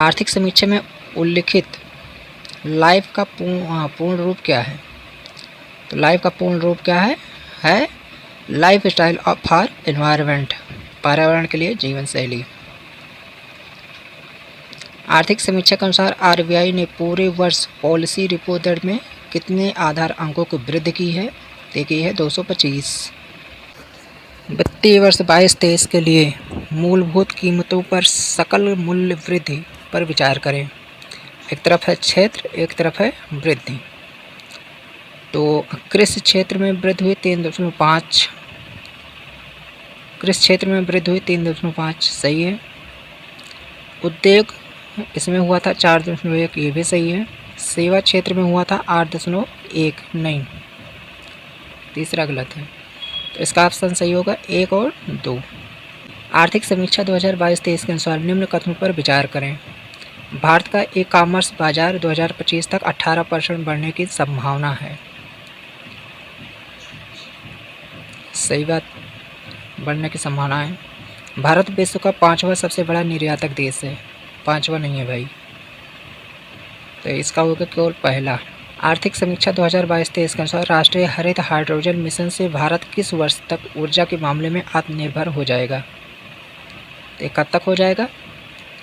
आर्थिक समीक्षा में उल्लिखित लाइफ का पूर्ण रूप क्या है? तो लाइफ का पूर्ण रूप क्या है लाइफ स्टाइल फॉर एनवायरनमेंट, पर्यावरण के लिए जीवन शैली। आर्थिक समीक्षा के अनुसार आरबीआई ने पूरे वर्ष पॉलिसी रिपो दर में कितने आधार अंकों की वृद्धि की है? देखी है 225। वित्तीय वर्ष 22-23 के लिए मूलभूत कीमतों पर सकल मूल्य वृद्धि पर विचार करें। एक तरफ है क्षेत्र, एक तरफ है वृद्धि। तो कृषि क्षेत्र में वृद्धि हुई 3.5, कृषि क्षेत्र में वृद्धि हुई 3.5, सही है। उद्योग इसमें हुआ था 4.1, ये भी सही है। सेवा क्षेत्र में हुआ था 8.1, नहीं, तीसरा गलत है। तो इसका ऑप्शन सही होगा 1 और 2। आर्थिक समीक्षा 2022-23 के अनुसार निम्न कथनों पर विचार करें। भारत का ई कॉमर्स बाजार 2025 तक 18% बढ़ने की संभावना है। सही बात, बढ़ने की संभावना है। भारत विश्व का 5वां सबसे बड़ा निर्यातक देश है। 5वां नहीं है भाई, तो इसका होगा केवल पहला। आर्थिक समीक्षा 2022-23 के अनुसार राष्ट्रीय हरित हाइड्रोजन मिशन से भारत किस वर्ष तक ऊर्जा के मामले में आत्मनिर्भर हो जाएगा? तो कब तक हो जाएगा?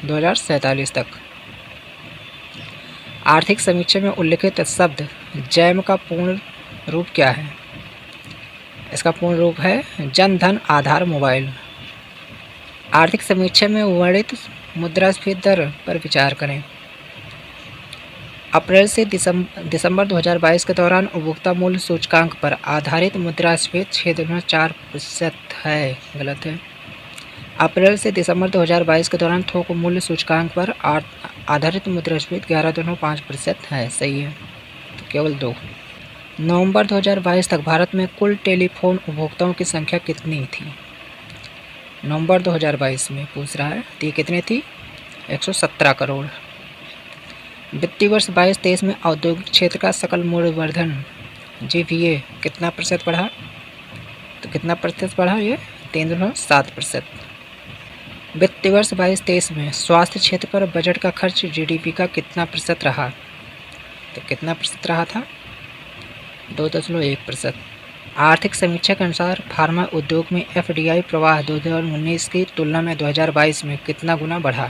2047 तक। आर्थिक समीक्षा में उल्लिखित शब्द जैम का पूर्ण रूप क्या है? इसका पूर्ण रूप है जन धन आधार मोबाइल। आर्थिक समीक्षा में वर्णित मुद्रास्फीति दर पर विचार करें। अप्रैल से दिसंबर 2022 के दौरान उपभोक्ता मूल्य सूचकांक पर आधारित मुद्रास्फीति 6.4% है, गलत है। अप्रैल से दिसंबर 2022 के दौरान थोक मूल्य सूचकांक पर आधारित मुद्रास्फीति 11.5% है, सही है। तो केवल 2। नवंबर 2022 तक भारत में कुल टेलीफोन उपभोक्ताओं की संख्या कितनी थी? नवंबर 2022 में पूछ रहा है, तो ये कितनी थी? 117 करोड़। वित्तीय वर्ष 22-23 में औद्योगिक क्षेत्र का सकल मूल्यवर्धन जीवीए कितना प्रतिशत बढ़ा? तो कितना प्रतिशत बढ़ा? ये 3.7%। वित्तीय वर्ष 22-23 में स्वास्थ्य क्षेत्र पर बजट का खर्च जीडीपी का कितना प्रतिशत रहा? तो कितना प्रतिशत रहा था? 2.1%। आर्थिक समीक्षा के अनुसार फार्मा उद्योग में एफडीआई प्रवाह 2019 की तुलना में 2022 में कितना गुना बढ़ा?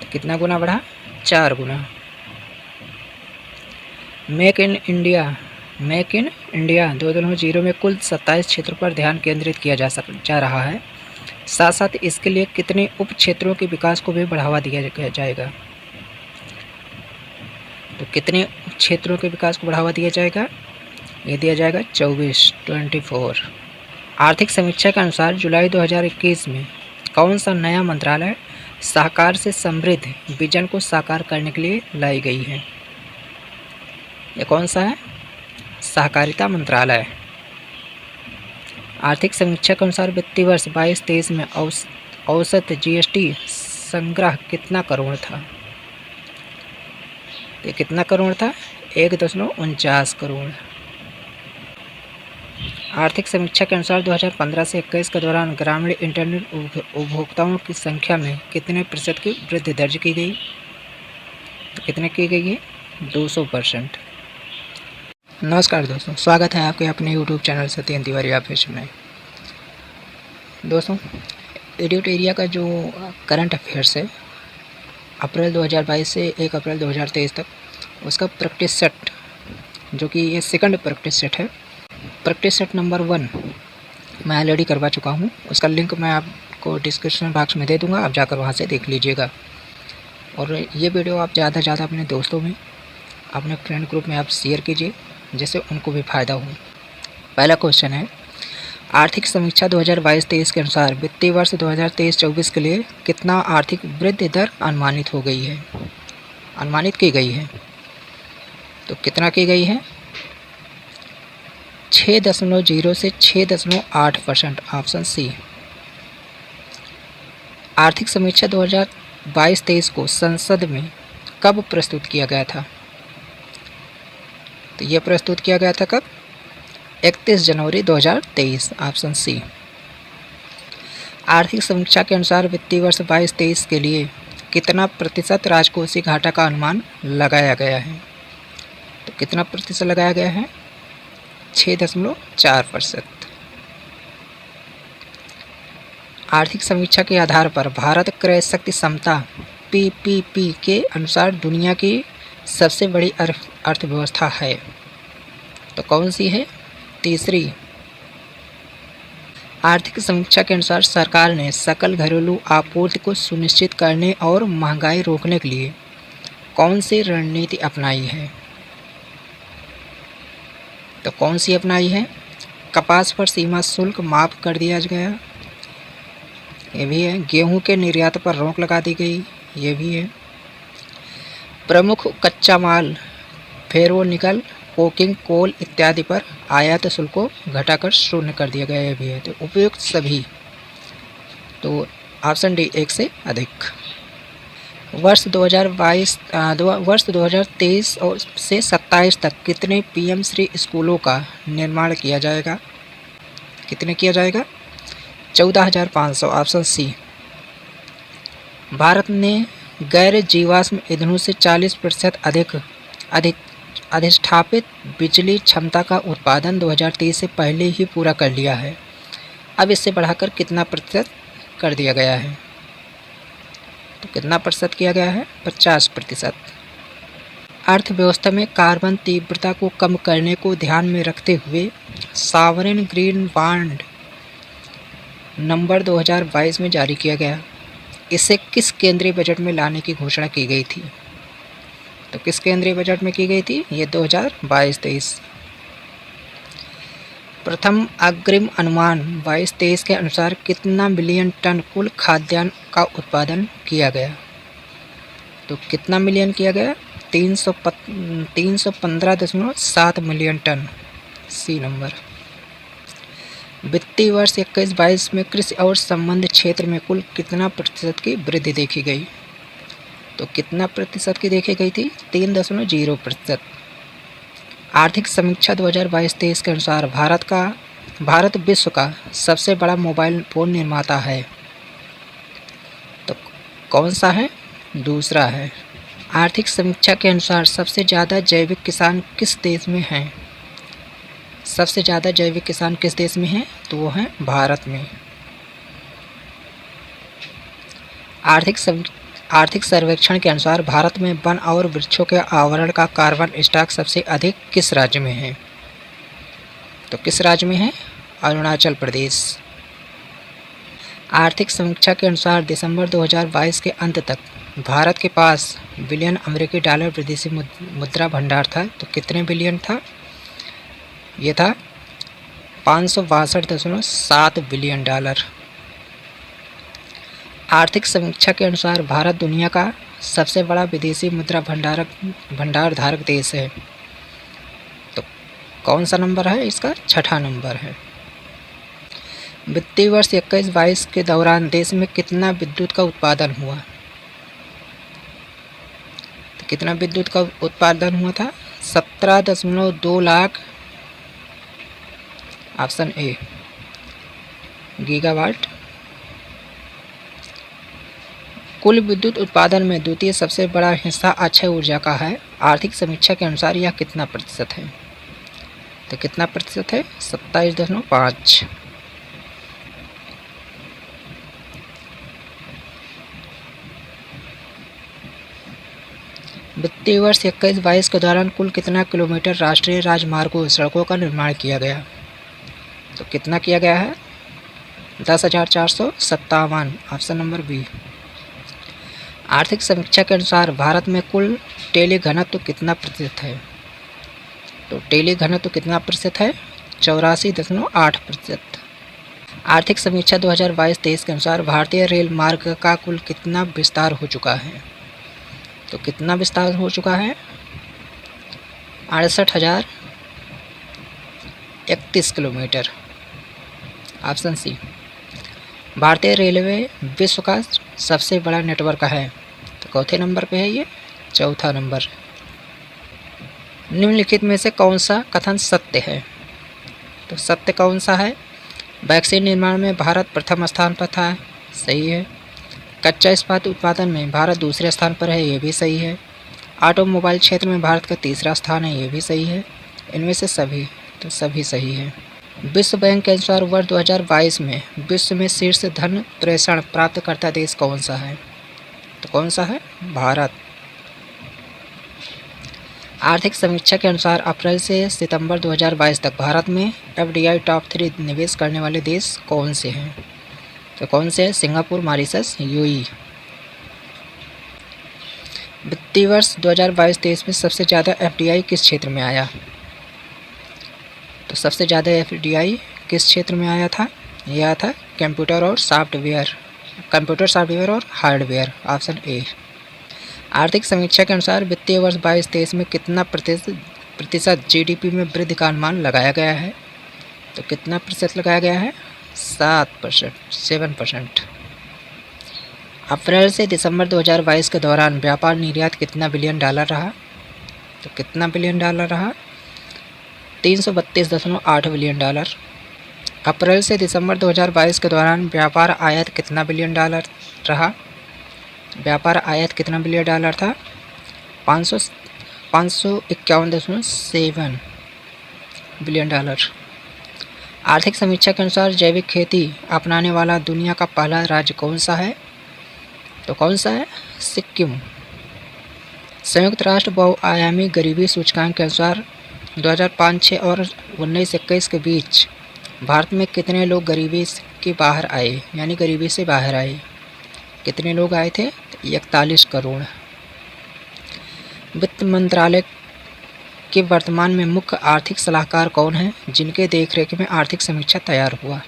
तो कितना गुना बढ़ा? 4 गुना। मेक इन इंडिया 2.0 में कुल 27 क्षेत्रों पर ध्यान केंद्रित किया जा रहा है। साथ साथ इसके लिए कितने उप क्षेत्रों के विकास को भी बढ़ावा दिया जाएगा? तो कितने उप क्षेत्रों के विकास को बढ़ावा दिया जाएगा? ये दिया जाएगा 24। आर्थिक समीक्षा के अनुसार जुलाई 2021 में कौन सा नया मंत्रालय सहकार से समृद्ध विजन को साकार करने के लिए लाई गई है? ये कौन सा है? सहकारिता मंत्रालय। आर्थिक समीक्षा के अनुसार वित्तीय वर्ष 22-23 में औसत जीएसटी संग्रह कितना करोड़ था? ये कितना करोड़ था? 1.49 करोड़। आर्थिक समीक्षा के अनुसार 2015 से 21 के दौरान ग्रामीण इंटरनेट उपभोक्ताओं की संख्या में कितने प्रतिशत की वृद्धि दर्ज की गई? तो कितने की गई है? 200%। नमस्कार दोस्तों, स्वागत है आपके अपने YouTube channel Satyendra Tiwari official में। दोस्तों, एडिट एरिया का जो करंट अफेयर्स है अप्रैल 2022 से 1 अप्रैल 2023 तक, उसका प्रैक्टिस सेट, जो कि ये सेकंड प्रैक्टिस सेट है, प्रैक्टिस सेट नंबर 1 मैं ऑलरेडी करवा चुका हूँ। उसका लिंक मैं आपको डिस्क्रिप्शन बॉक्स में दे दूँगा, आप जाकर वहाँ से देख लीजिएगा। और ये वीडियो आप ज़्यादा से ज़्यादा अपने दोस्तों में, अपने फ्रेंड ग्रुप में आप शेयर कीजिए, जिससे उनको भी फ़ायदा हो। पहला क्वेश्चन है, आर्थिक समीक्षा 2022-23 के अनुसार वित्तीय वर्ष 2023-24 के लिए कितना आर्थिक वृद्धि दर अनुमानित हो गई है? अनुमानित की गई है, तो कितना की गई है? 6.0 से 6.8%, ऑप्शन सी। आर्थिक समीक्षा 2022-23 को संसद में कब प्रस्तुत किया गया था? तो यह प्रस्तुत किया गया था कब? 31 जनवरी 2023, ऑप्शन सी। आर्थिक समीक्षा के अनुसार वित्तीय वर्ष 22-23 के लिए कितना प्रतिशत राजकोषीय घाटा का अनुमान लगाया गया है? तो कितना प्रतिशत लगाया गया है? 6.4%। आर्थिक समीक्षा के आधार पर भारत क्रय शक्ति क्षमता पीपीपी के अनुसार दुनिया की सबसे बड़ी अर्थव्यवस्था है। तो कौन सी है? तीसरी। आर्थिक समीक्षा के अनुसार सरकार ने सकल घरेलू आपूर्ति को सुनिश्चित करने और महंगाई रोकने के लिए कौन सी रणनीति अपनाई है? तो कौन सी अपनाई है? कपास पर सीमा शुल्क माफ कर दिया गया, ये भी है। गेहूं के निर्यात पर रोक लगा दी गई, ये भी है। प्रमुख कच्चा माल फेरो निकल, कोकिंग, कोल इत्यादि पर आयात शुल्क को घटाकर शून्य कर दिया गया, ये भी है। तो उपयुक्त सभी। तो ऑप्शन डी 1 से अधिक। वर्ष 2023 और से 27 तक कितने पीएम श्री स्कूलों का निर्माण किया जाएगा? कितने किया जाएगा? 14,500। Option C. भारत ने गैर जीवाश्म ईंधनों से 40% अधिष्ठापित बिजली क्षमता का उत्पादन 2023 से पहले ही पूरा कर लिया है। अब इससे बढ़ाकर कितना प्रतिशत कर दिया गया है? तो कितना प्रतिशत किया गया है? 50%। अर्थव्यवस्था में कार्बन तीव्रता को कम करने को ध्यान में रखते हुए सॉवरेन ग्रीन बॉन्ड नंबर 2022 में जारी किया गया। इसे किस केंद्रीय बजट में लाने की घोषणा की गई थी? तो किस केंद्रीय बजट में की गई थी? ये 2022-23। प्रथम अग्रिम अनुमान 22-23 के अनुसार कितना मिलियन टन कुल खाद्यान्न का उत्पादन किया गया? तो कितना मिलियन किया गया? 315.7 मिलियन टन, सी नंबर। वित्तीय वर्ष 21-22 में कृषि और संबंध क्षेत्र में कुल कितना प्रतिशत की वृद्धि देखी गई? तो कितना प्रतिशत की देखी गई थी? 3.0%। आर्थिक समीक्षा 2022-23 के अनुसार भारत विश्व का सबसे बड़ा मोबाइल फ़ोन निर्माता है। तो कौन सा है? दूसरा है। आर्थिक समीक्षा के अनुसार सबसे ज़्यादा जैविक किसान किस देश में हैं? सबसे ज़्यादा जैविक किसान किस देश में हैं? तो वो हैं भारत में। आर्थिक सर्वेक्षण के अनुसार भारत में वन और वृक्षों के आवरण का कार्बन स्टॉक सबसे अधिक किस राज्य में है? तो किस राज्य में है? अरुणाचल प्रदेश। आर्थिक समीक्षा के अनुसार दिसंबर 2022 के अंत तक भारत के पास बिलियन अमेरिकी डॉलर विदेशी मुद्रा भंडार था। तो कितने बिलियन था? ये था 562.7 बिलियन डॉलर। आर्थिक समीक्षा के अनुसार भारत दुनिया का सबसे बड़ा विदेशी मुद्रा भंडार धारक देश है। तो कौन सा नंबर है इसका? छठा नंबर है। वित्तीय वर्ष 21-22 के दौरान देश में कितना विद्युत का उत्पादन हुआ? तो कितना विद्युत का उत्पादन हुआ था? 17.2 लाख, ऑप्शन ए, गीगावाट। कुल विद्युत उत्पादन में द्वितीय सबसे बड़ा हिस्सा अक्षय ऊर्जा का है। आर्थिक समीक्षा के अनुसार यह कितना प्रतिशत है? तो कितना प्रतिशत है? 27.5। वित्तीय वर्ष 21-22 के दौरान कुल कितना किलोमीटर राष्ट्रीय राजमार्गों सड़कों का निर्माण किया गया? तो कितना किया गया है? 10,457, ऑप्शन नंबर बी। आर्थिक समीक्षा के अनुसार भारत में कुल टेली घनत्व कितना प्रतिशत है? तो टेली घनत्व कितना प्रतिशत है? 84.8%। आर्थिक समीक्षा 2022-23 के अनुसार भारतीय रेल मार्ग का कुल कितना विस्तार हो चुका है? तो कितना विस्तार हो चुका है? 68,031 किलोमीटर, ऑप्शन सी। भारतीय रेलवे विश्व का सबसे बड़ा नेटवर्क है। तो चौथे नंबर पे है ये, चौथा नंबर। निम्नलिखित में से कौन सा कथन सत्य है? तो सत्य कौन सा है? वैक्सीन निर्माण में भारत प्रथम स्थान पर था, सही है। कच्चा इस्पात उत्पादन में भारत दूसरे स्थान पर है, ये भी सही है। ऑटोमोबाइल क्षेत्र में भारत का तीसरा स्थान है, ये भी सही है। इनमें से सभी, तो सभी सही है। विश्व बैंक के अनुसार वर्ष 2022 में विश्व में शीर्ष धन प्रेषण प्राप्तकर्ता देश कौन सा है? तो कौन सा है? भारत। आर्थिक समीक्षा के अनुसार अप्रैल से सितंबर 2022 तक भारत में एफडीआई टॉप 3 निवेश करने वाले देश कौन से हैं? तो कौन से हैं? Singapore, Mauritius, UAE. वित्तीय वर्ष 2022-23 में सबसे ज़्यादा एफडीआई किस क्षेत्र में आया? तो सबसे ज़्यादा एफडीआई किस क्षेत्र में आया था? यह आया था कंप्यूटर और सॉफ्टवेयर, कंप्यूटर, सॉफ्टवेयर और हार्डवेयर, ऑप्शन ए। आर्थिक समीक्षा के अनुसार वित्तीय वर्ष 22-23 में कितना प्रतिशत जीडीपी में वृद्धि का अनुमान लगाया गया है? तो कितना प्रतिशत लगाया गया है? 7%। अप्रैल से दिसंबर 2022 के दौरान व्यापार निर्यात कितना बिलियन डॉलर रहा? तो कितना बिलियन डॉलर रहा? 332.8 बिलियन डॉलर। अप्रैल से दिसंबर 2022 के दौरान व्यापार आयात कितना बिलियन डॉलर रहा? व्यापार आयात कितना बिलियन डॉलर था? 551.7 बिलियन डॉलर। आर्थिक समीक्षा के अनुसार जैविक खेती अपनाने वाला दुनिया का पहला राज्य कौन सा है? तो कौन सा है? सिक्किम। संयुक्त राष्ट्र बहुआयामी गरीबी सूचकांक के अनुसार 2005-06 और 19-21 के बीच भारत में कितने लोग गरीबी के बाहर आए, यानी गरीबी से बाहर आए? कितने लोग आए थे? 41 करोड़। वित्त मंत्रालय के वर्तमान में मुख्य आर्थिक सलाहकार कौन है, जिनके देखरेख में आर्थिक समीक्षा तैयार हुआ?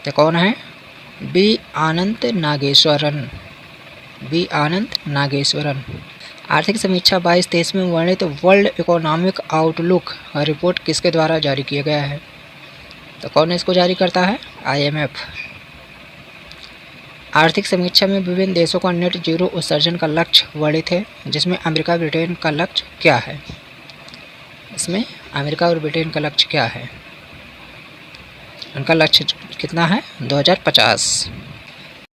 तो कौन है? बी आनंद नागेश्वरन। आर्थिक समीक्षा 22-23 में वर्णित वर्ल्ड इकोनॉमिक आउटलुक रिपोर्ट किसके द्वारा जारी किया गया है? तो कौन इसको जारी करता है? IMF। आर्थिक समीक्षा में विभिन्न देशों का नेट जीरो उत्सर्जन का लक्ष्य वर्णित है, जिसमें अमेरिका और ब्रिटेन का लक्ष्य क्या है? इसमें अमेरिका और ब्रिटेन का लक्ष्य क्या है? उनका लक्ष्य कितना है? 2050।